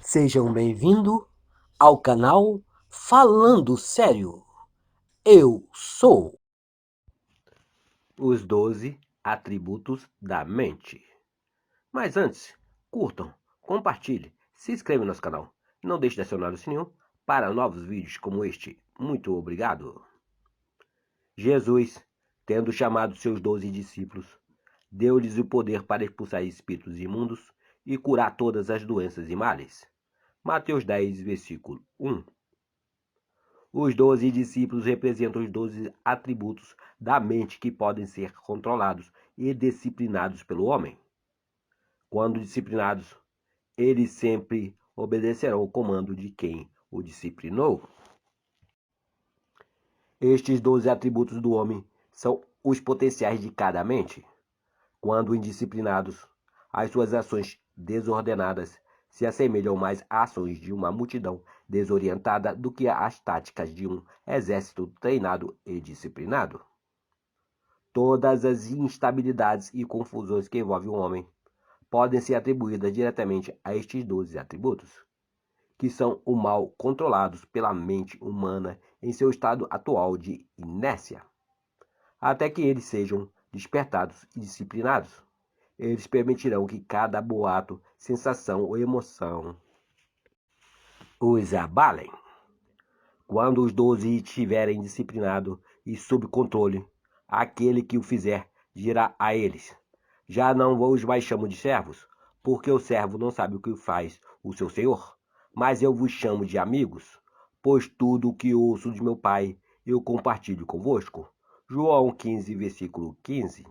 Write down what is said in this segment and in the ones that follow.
Sejam bem-vindos ao canal Falando Sério. Eu sou os 12 atributos da mente. Mas antes, curtam, compartilhem, se inscrevam no nosso canal. Não deixe de acionar o sininho para novos vídeos como este. Muito obrigado. Jesus, tendo chamado seus 12 discípulos, deu-lhes o poder para expulsar espíritos imundos e curar todas as doenças e males. Mateus 10, versículo 1. Os 12 discípulos representam os 12 atributos da mente que podem ser controlados e disciplinados pelo homem. Quando disciplinados, eles sempre obedecerão o comando de quem o disciplinou. Estes 12 atributos do homem são os potenciais de cada mente. Quando indisciplinados, as suas ações desordenadas se assemelham mais às ações de uma multidão desorientada do que às táticas de um exército treinado e disciplinado. Todas as instabilidades e confusões que envolvem o homem podem ser atribuídas diretamente a estes 12 atributos, que são o mal controlados pela mente humana em seu estado atual de inércia, até que eles sejam despertados e disciplinados. Eles permitirão que cada boato, sensação ou emoção os abalem. Quando os 12 estiverem disciplinados e sob controle, aquele que o fizer dirá a eles: já não vos mais chamo de servos, porque o servo não sabe o que faz o seu senhor, mas eu vos chamo de amigos, pois tudo o que ouço de meu Pai eu compartilho convosco. João 15, versículo 15.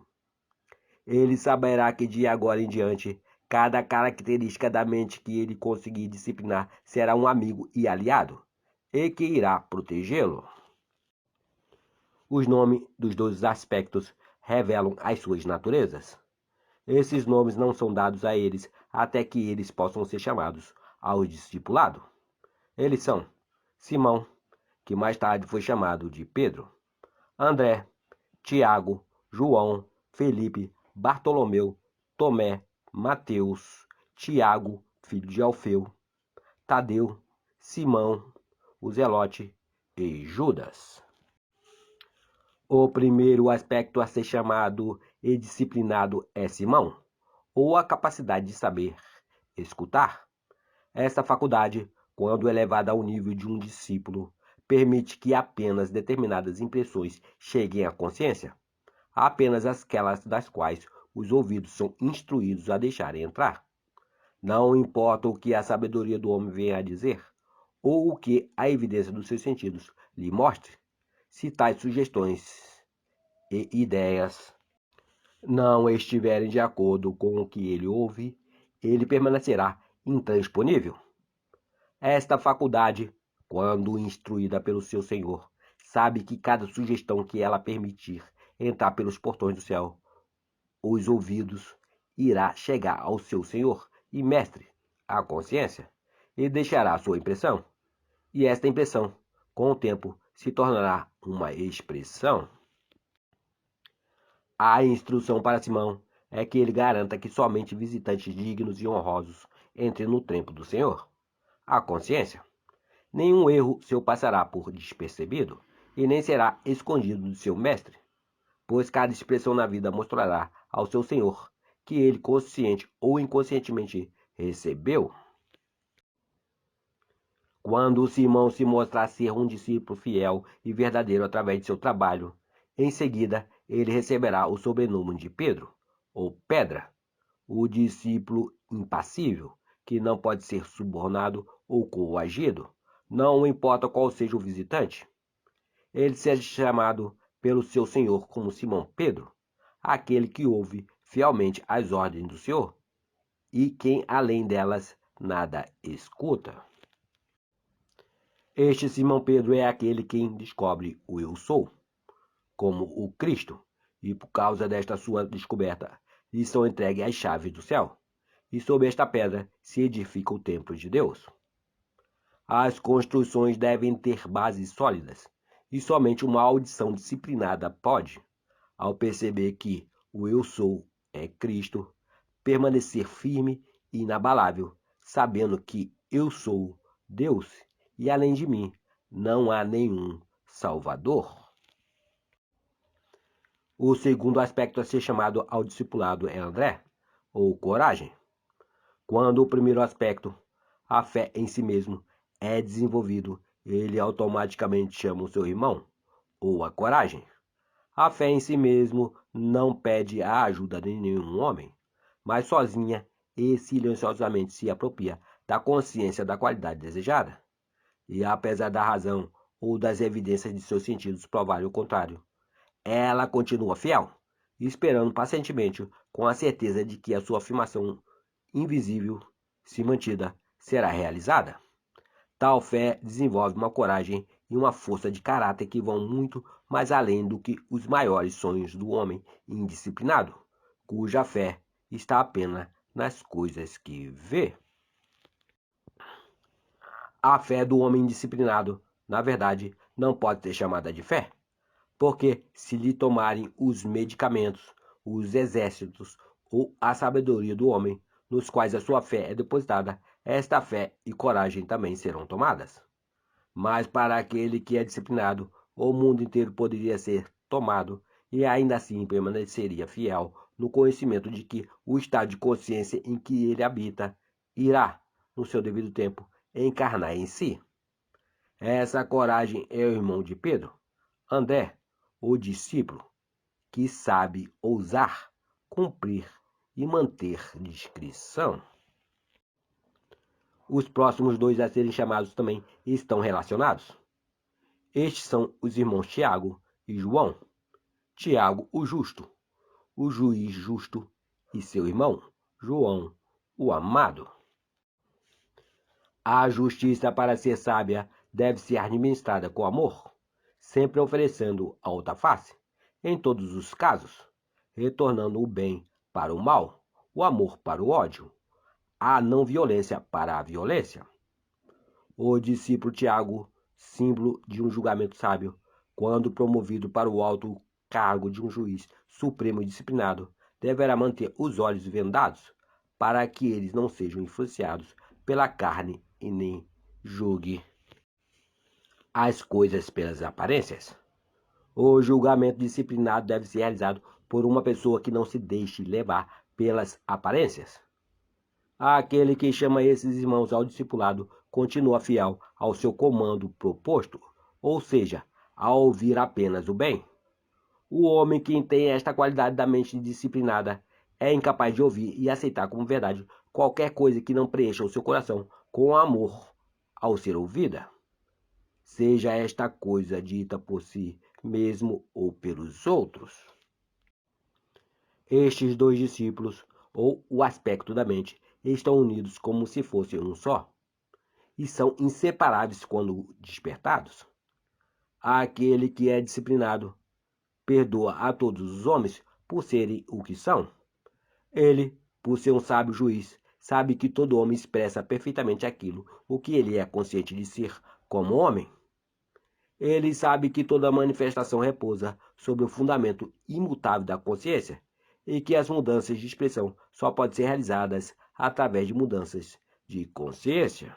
Ele saberá que de agora em diante, cada característica da mente que ele conseguir disciplinar será um amigo e aliado, e que irá protegê-lo. Os nomes dos 12 aspectos revelam as suas naturezas. Esses nomes não são dados a eles até que eles possam ser chamados ao discipulado. Eles são Simão, que mais tarde foi chamado de Pedro, André, Tiago, João, Felipe, Bartolomeu, Tomé, Mateus, Tiago, filho de Alfeu, Tadeu, Simão, o Zelote e Judas. O primeiro aspecto a ser chamado e disciplinado é Simão, ou a capacidade de saber escutar. Essa faculdade, quando elevada ao nível de um discípulo, permite que apenas determinadas impressões cheguem à consciência, apenas aquelas das quais os ouvidos são instruídos a deixarem entrar. Não importa o que a sabedoria do homem venha a dizer, ou o que a evidência dos seus sentidos lhe mostre, se tais sugestões e ideias não estiverem de acordo com o que ele ouve, ele permanecerá intransponível. Esta faculdade, quando instruída pelo seu Senhor, sabe que cada sugestão que ela permitir entrar pelos portões do céu, os ouvidos, irá chegar ao seu Senhor e Mestre, a consciência, e deixará sua impressão. E esta impressão, com o tempo, se tornará uma expressão. A instrução para Simão é que ele garanta que somente visitantes dignos e honrosos entrem no templo do Senhor, a consciência. Nenhum erro seu passará por despercebido e nem será escondido de seu mestre, pois cada expressão na vida mostrará ao seu Senhor que ele, consciente ou inconscientemente, recebeu. Quando Simão se mostrar ser um discípulo fiel e verdadeiro através de seu trabalho, em seguida ele receberá o sobrenome de Pedro, ou Pedra, o discípulo impassível, que não pode ser subornado ou coagido, não importa qual seja o visitante. Ele seja chamado pelo seu Senhor como Simão Pedro, aquele que ouve fielmente as ordens do Senhor, e quem além delas nada escuta. Este Simão Pedro é aquele quem descobre o Eu Sou, como o Cristo, e por causa desta sua descoberta, lhe são entregues as chaves do céu, e sob esta pedra se edifica o templo de Deus. As construções devem ter bases sólidas, e somente uma audição disciplinada pode, ao perceber que o Eu Sou é Cristo, permanecer firme e inabalável, sabendo que eu sou Deus e além de mim não há nenhum Salvador. O segundo aspecto a ser chamado ao discipulado é André, ou coragem. Quando o primeiro aspecto, a fé em si mesmo, é desenvolvido, ele automaticamente chama o seu irmão, ou a coragem. A fé em si mesmo não pede a ajuda de nenhum homem, mas sozinha e silenciosamente se apropria da consciência da qualidade desejada. E apesar da razão ou das evidências de seus sentidos provarem o contrário, ela continua fiel, esperando pacientemente com a certeza de que a sua afirmação invisível, se mantida, será realizada. Tal fé desenvolve uma coragem e uma força de caráter que vão muito mais além do que os maiores sonhos do homem indisciplinado, cuja fé está apenas nas coisas que vê. A fé do homem indisciplinado, na verdade, não pode ser chamada de fé, porque se lhe tomarem os medicamentos, os exércitos ou a sabedoria do homem, nos quais a sua fé é depositada, esta fé e coragem também serão tomadas. Mas para aquele que é disciplinado, o mundo inteiro poderia ser tomado e ainda assim permaneceria fiel no conhecimento de que o estado de consciência em que ele habita irá, no seu devido tempo, encarnar em si. Essa coragem é o irmão de Pedro, André, o discípulo, que sabe ousar, cumprir e manter discrição. Os próximos dois a serem chamados também estão relacionados. Estes são os irmãos Tiago e João. Tiago, o justo, o juiz justo, e seu irmão, João, o amado. A justiça, para ser sábia, deve ser administrada com amor, sempre oferecendo a outra face, em todos os casos, retornando o bem para o mal, o amor para o ódio, a não violência para a violência. O discípulo Tiago, símbolo de um julgamento sábio, quando promovido para o alto cargo de um juiz supremo e disciplinado, deverá manter os olhos vendados para que eles não sejam influenciados pela carne e nem julgue as coisas pelas aparências. O julgamento disciplinado deve ser realizado por uma pessoa que não se deixe levar pelas aparências. Aquele que chama esses irmãos ao discipulado continua fiel ao seu comando proposto, ou seja, a ouvir apenas o bem. O homem que tem esta qualidade da mente disciplinada é incapaz de ouvir e aceitar como verdade qualquer coisa que não preencha o seu coração com amor ao ser ouvida, seja esta coisa dita por si mesmo ou pelos outros. Estes dois discípulos, ou o aspecto da mente, estão unidos como se fossem um só, e são inseparáveis quando despertados. Aquele que é disciplinado perdoa a todos os homens por serem o que são. Ele, por ser um sábio juiz, sabe que todo homem expressa perfeitamente aquilo o que ele é consciente de ser como homem. Ele sabe que toda manifestação repousa sobre o fundamento imutável da consciência e que as mudanças de expressão só podem ser realizadas através de mudanças de consciência.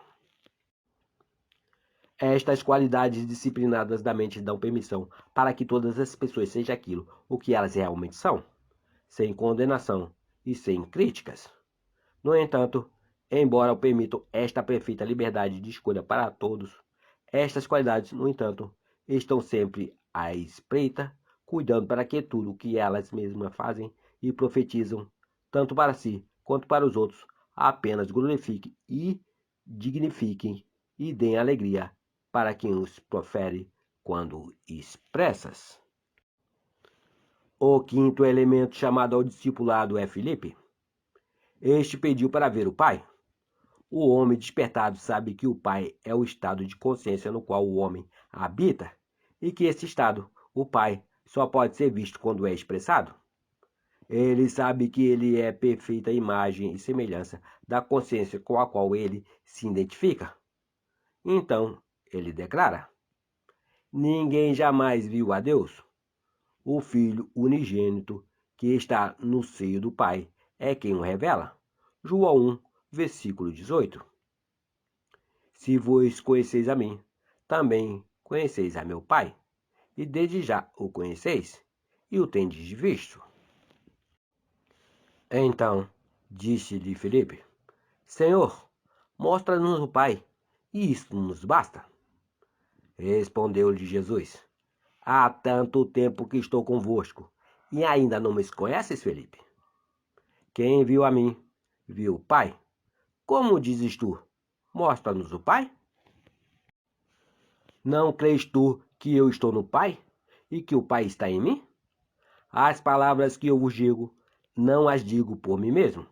Estas qualidades disciplinadas da mente dão permissão para que todas as pessoas sejam aquilo o que elas realmente são, sem condenação e sem críticas. No entanto, embora permitam esta perfeita liberdade de escolha para todos, estas qualidades, no entanto, estão sempre à espreita, cuidando para que tudo o que elas mesmas fazem e profetizam, tanto para si quanto para os outros, apenas glorifiquem e dignifiquem e deem alegria para quem os profere quando expressas. O quinto elemento chamado ao discipulado é Filipe. Este pediu para ver o Pai. O homem despertado sabe que o Pai é o estado de consciência no qual o homem habita e que esse estado, o Pai, só pode ser visto quando é expressado. Ele sabe que ele é perfeita imagem e semelhança da consciência com a qual ele se identifica. Então, ele declara: ninguém jamais viu a Deus. O Filho unigênito que está no seio do Pai é quem o revela. João 1, versículo 18. Se vos conheceis a mim, também conheceis a meu Pai, e desde já o conheceis, e o tendes visto. Então disse-lhe Filipe: Senhor, mostra-nos o Pai, e isto nos basta. Respondeu-lhe Jesus: Há tanto tempo que estou convosco, e ainda não me conheces, Felipe? Quem viu a mim, viu o Pai. Como dizes tu? Mostra-nos o Pai? Não crês tu que eu estou no Pai, e que o Pai está em mim? As palavras que eu vos digo, não as digo por mim mesmo,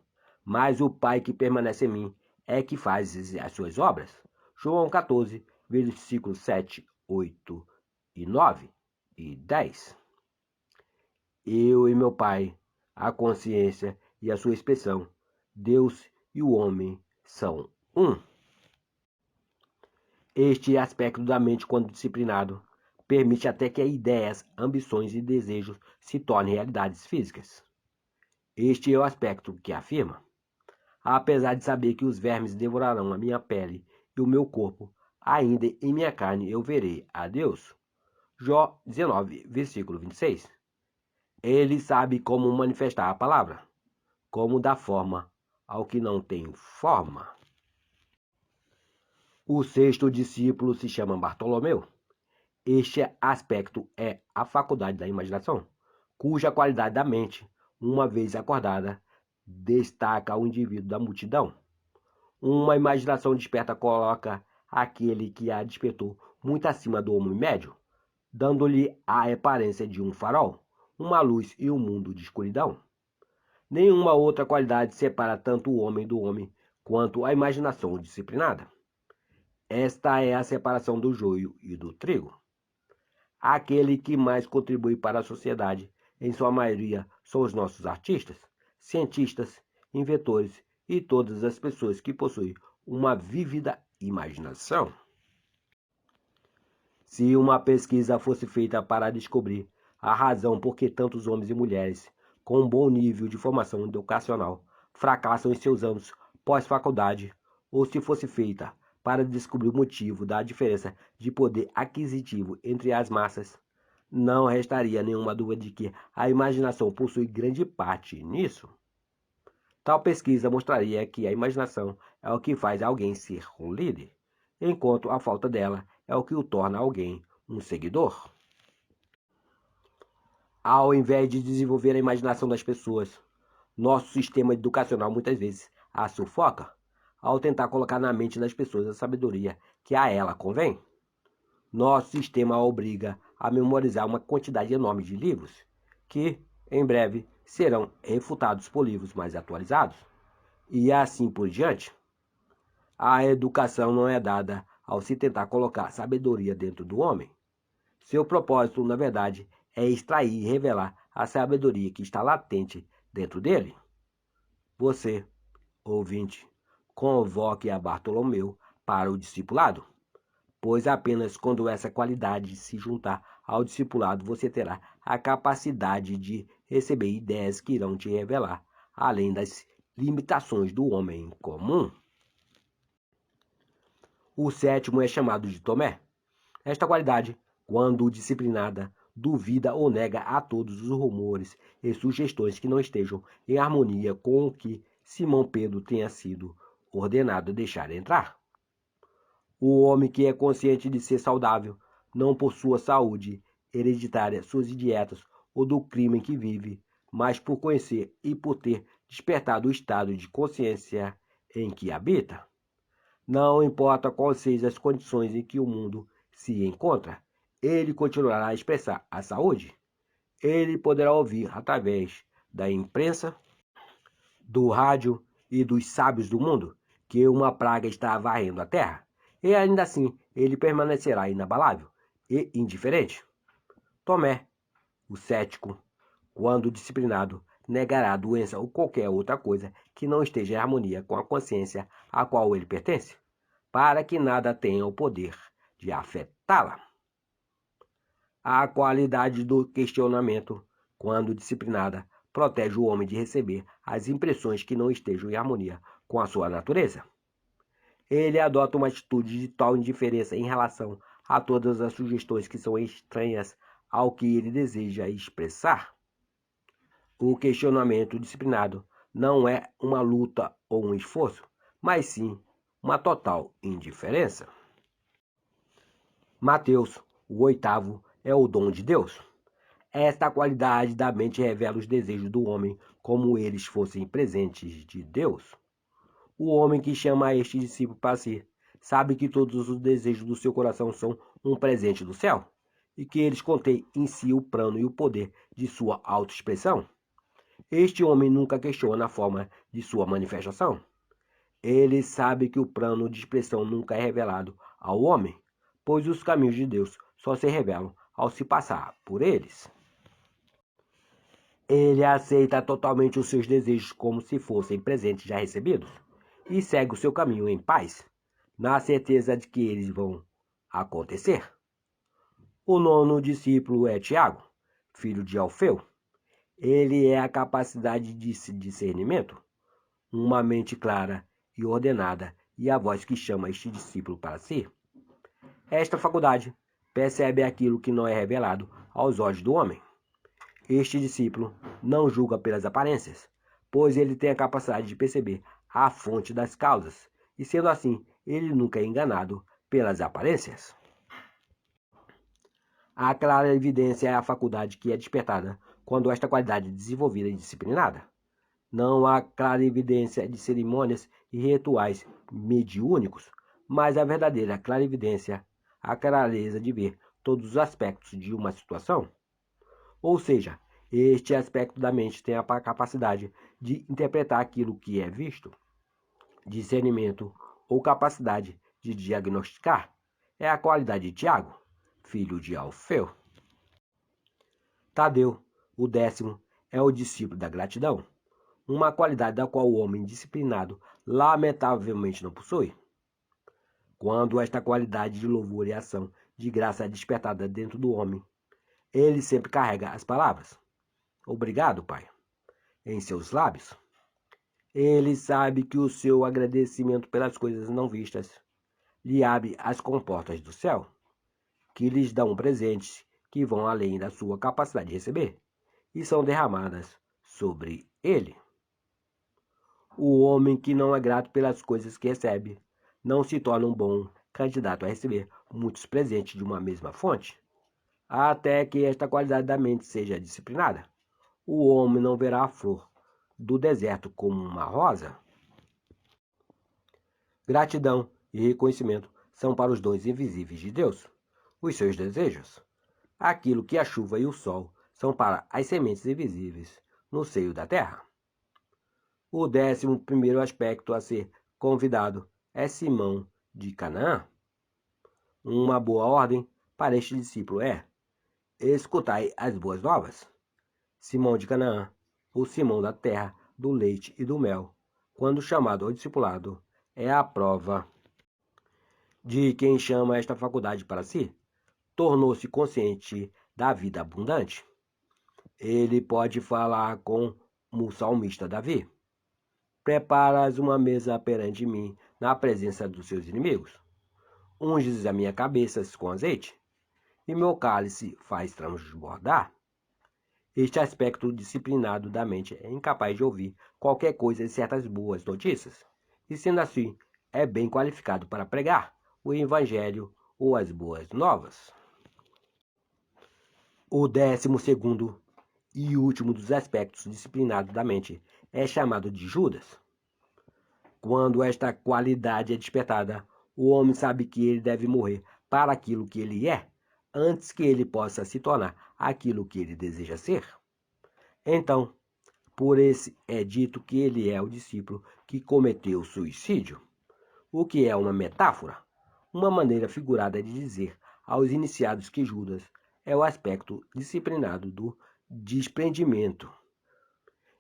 mas o Pai que permanece em mim é que faz as suas obras. João 14, versículos 7, 8 e 9 e 10. Eu e meu Pai, a consciência e a sua expressão, Deus e o homem são um. Este aspecto da mente, quando disciplinado, permite até que ideias, ambições e desejos se tornem realidades físicas. Este é o aspecto que afirma: apesar de saber que os vermes devorarão a minha pele e o meu corpo, ainda em minha carne eu verei a Deus. Jó 19, versículo 26. Ele sabe como manifestar a palavra, como dar forma ao que não tem forma. O sexto discípulo se chama Bartolomeu. Este aspecto é a faculdade da imaginação, cuja qualidade da mente, uma vez acordada, destaca o indivíduo da multidão. Uma imaginação desperta coloca aquele que a despertou muito acima do homem médio, dando-lhe a aparência de um farol, uma luz e um mundo de escuridão. Nenhuma outra qualidade separa tanto o homem do homem quanto a imaginação disciplinada. Esta é a separação do joio e do trigo. Aquele que mais contribui para a sociedade, em sua maioria, são os nossos artistas, cientistas, inventores e todas as pessoas que possuem uma vívida imaginação. Se uma pesquisa fosse feita para descobrir a razão por que tantos homens e mulheres com um bom nível de formação educacional fracassam em seus anos pós-faculdade, ou se fosse feita para descobrir o motivo da diferença de poder aquisitivo entre as massas, não restaria nenhuma dúvida de que a imaginação possui grande parte nisso. Tal pesquisa mostraria que a imaginação é o que faz alguém ser um líder, enquanto a falta dela é o que o torna alguém um seguidor. Ao invés de desenvolver a imaginação das pessoas, nosso sistema educacional muitas vezes a sufoca ao tentar colocar na mente das pessoas a sabedoria que a ela convém. Nosso sistema a obriga a memorizar uma quantidade enorme de livros, que, em breve, serão refutados por livros mais atualizados, e assim por diante. A educação não é dada ao se tentar colocar sabedoria dentro do homem. Seu propósito, na verdade, é extrair e revelar a sabedoria que está latente dentro dele. Você, ouvinte, convoque a Bartolomeu para o discipulado, pois apenas quando essa qualidade se juntar ao discipulado você terá a capacidade de receber ideias que irão te revelar, além das limitações do homem comum. O sétimo é chamado de Tomé. Esta qualidade, quando disciplinada, duvida ou nega a todos os rumores e sugestões que não estejam em harmonia com o que Simão Pedro tenha sido ordenado deixar entrar. O homem que é consciente de ser saudável, não por sua saúde hereditária, suas dietas ou do crime em que vive, mas por conhecer e por ter despertado o estado de consciência em que habita. Não importa quais sejam as condições em que o mundo se encontra, ele continuará a expressar a saúde. Ele poderá ouvir através da imprensa, do rádio e dos sábios do mundo que uma praga está varrendo a terra, e ainda assim ele permanecerá inabalável e indiferente. Tomé, o cético, quando disciplinado, negará a doença ou qualquer outra coisa que não esteja em harmonia com a consciência a qual ele pertence, para que nada tenha o poder de afetá-la. A qualidade do questionamento, quando disciplinada, protege o homem de receber as impressões que não estejam em harmonia com a sua natureza. Ele adota uma atitude de tal indiferença em relação a todas as sugestões que são estranhas ao que ele deseja expressar. O questionamento disciplinado não é uma luta ou um esforço, mas sim uma total indiferença. Mateus, o oitavo, é o dom de Deus. Esta qualidade da mente revela os desejos do homem como eles fossem presentes de Deus. O homem que chama este discípulo para si sabe que todos os desejos do seu coração são um presente do céu e que eles contêm em si o plano e o poder de sua autoexpressão. Este homem nunca questiona a forma de sua manifestação. Ele sabe que o plano de expressão nunca é revelado ao homem, pois os caminhos de Deus só se revelam ao se passar por eles. Ele aceita totalmente os seus desejos como se fossem presentes já recebidos e segue o seu caminho em paz, na certeza de que eles vão acontecer. O nono discípulo é Tiago, filho de Alfeu. Ele é a capacidade de discernimento, uma mente clara e ordenada e a voz que chama este discípulo para si. Esta faculdade percebe aquilo que não é revelado aos olhos do homem. Este discípulo não julga pelas aparências, pois ele tem a capacidade de perceber a fonte das causas, e sendo assim, ele nunca é enganado pelas aparências. A clarividência é a faculdade que é despertada quando esta qualidade é desenvolvida e disciplinada. Não há clarividência de cerimônias e rituais mediúnicos, mas a verdadeira clarividência, a clareza de ver todos os aspectos de uma situação. Ou seja, este aspecto da mente tem a capacidade de interpretar aquilo que é visto. Discernimento ou capacidade de diagnosticar é a qualidade de Tiago, filho de Alfeu. Tadeu, o décimo, é o discípulo da gratidão, uma qualidade da qual o homem disciplinado lamentavelmente não possui. Quando esta qualidade de louvor e ação de graça é despertada dentro do homem, ele sempre carrega as palavras "Obrigado, Pai" em seus lábios. Ele sabe que o seu agradecimento pelas coisas não vistas lhe abre as comportas do céu, que lhes dão presentes que vão além da sua capacidade de receber e são derramadas sobre ele. O homem que não é grato pelas coisas que recebe não se torna um bom candidato a receber muitos presentes de uma mesma fonte. Até que esta qualidade da mente seja disciplinada, o homem não verá a flor do deserto como uma rosa. Gratidão e reconhecimento são para os dons invisíveis de Deus, os seus desejos. Aquilo que a chuva e o sol são para as sementes invisíveis no seio da terra. O 11º aspecto a ser convidado é Simão de Canaã. Uma boa ordem para este discípulo é: escutai as boas novas. Simão de Canaã, o Simão da terra do leite e do mel, quando chamado ao discipulado, é a prova de quem chama esta faculdade para si, tornou-se consciente da vida abundante. Ele pode falar com o salmista Davi: preparas uma mesa perante mim na presença dos seus inimigos. Unges a minha cabeça com azeite, e meu cálice faz transbordar. Este aspecto disciplinado da mente é incapaz de ouvir qualquer coisa de certas boas notícias, e sendo assim, é bem qualificado para pregar o Evangelho ou as boas novas. O 12º e último dos aspectos disciplinados da mente é chamado de Judas. Quando esta qualidade é despertada, o homem sabe que ele deve morrer para aquilo que ele é, antes que ele possa se tornar aquilo que ele deseja ser. Então, por esse é dito que ele é o discípulo que cometeu suicídio, o que é uma metáfora, uma maneira figurada de dizer aos iniciados que Judas é o aspecto disciplinado do desprendimento.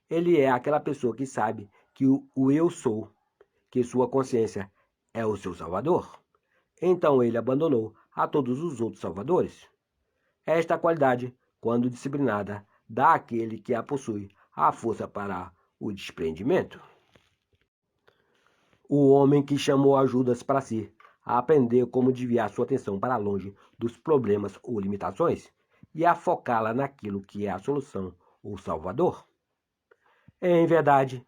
Ele é aquela pessoa que sabe que o eu sou, que sua consciência é o seu salvador. Então ele abandonou a todos os outros salvadores. Esta qualidade, quando disciplinada, dá àquele que a possui a força para o desprendimento. O homem que chamou Judas para si, a aprender como desviar sua atenção para longe dos problemas ou limitações e a focá-la naquilo que é a solução ou salvador. Em verdade,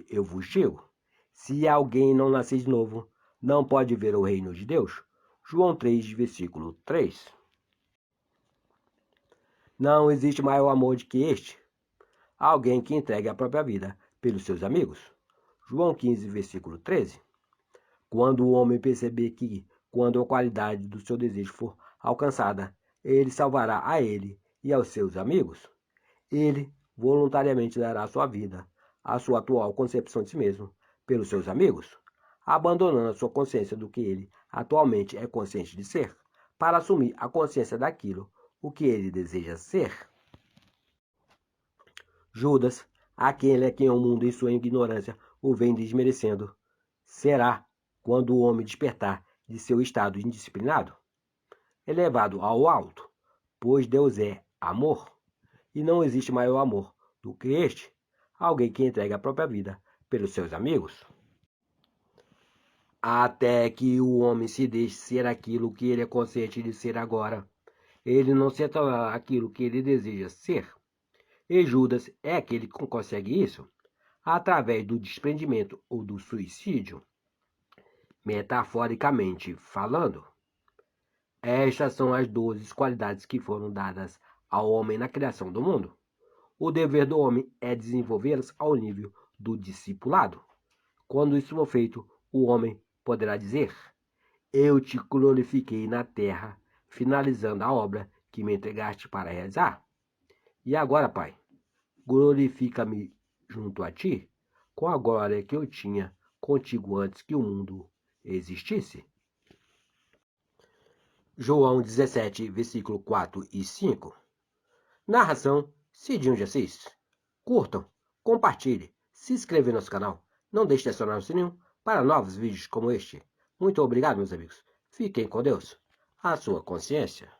eu vos digo, se alguém não nascer de novo, não pode ver o reino de Deus. João 3, versículo 3. Não existe maior amor do que este, alguém que entregue a própria vida pelos seus amigos. João 15, versículo 13. Quando o homem perceber que, quando a qualidade do seu desejo for alcançada, ele salvará a ele e aos seus amigos, ele voluntariamente dará sua vida, a sua atual concepção de si mesmo, pelos seus amigos, abandonando a sua consciência do que ele atualmente é consciente de ser, para assumir a consciência daquilo o que ele deseja ser. Judas, aquele a quem o mundo em sua ignorância o vem desmerecendo, será, quando o homem despertar de seu estado indisciplinado, elevado ao alto, pois Deus é amor, e não existe maior amor do que este, alguém que entrega a própria vida pelos seus amigos. Até que o homem se deixe ser aquilo que ele é consciente de ser agora, ele não se tornará aquilo que ele deseja ser. E Judas é aquele que consegue isso através do desprendimento ou do suicídio. Metaforicamente falando, estas são as 12 qualidades que foram dadas ao homem na criação do mundo. O dever do homem é desenvolvê-las ao nível do discipulado. Quando isso for feito, o homem poderá dizer: eu te glorifiquei na terra, finalizando a obra que me entregaste para realizar. E agora, Pai, glorifica-me junto a ti, com a glória que eu tinha contigo antes que o mundo existisse. João 17, versículo 4 e 5. Narração: Cidinho de Assis. Curtam, compartilhe, se inscrevam no nosso canal. Não deixe de acionar o sininho para novos vídeos como este. Muito obrigado, meus amigos. Fiquem com Deus. A sua consciência.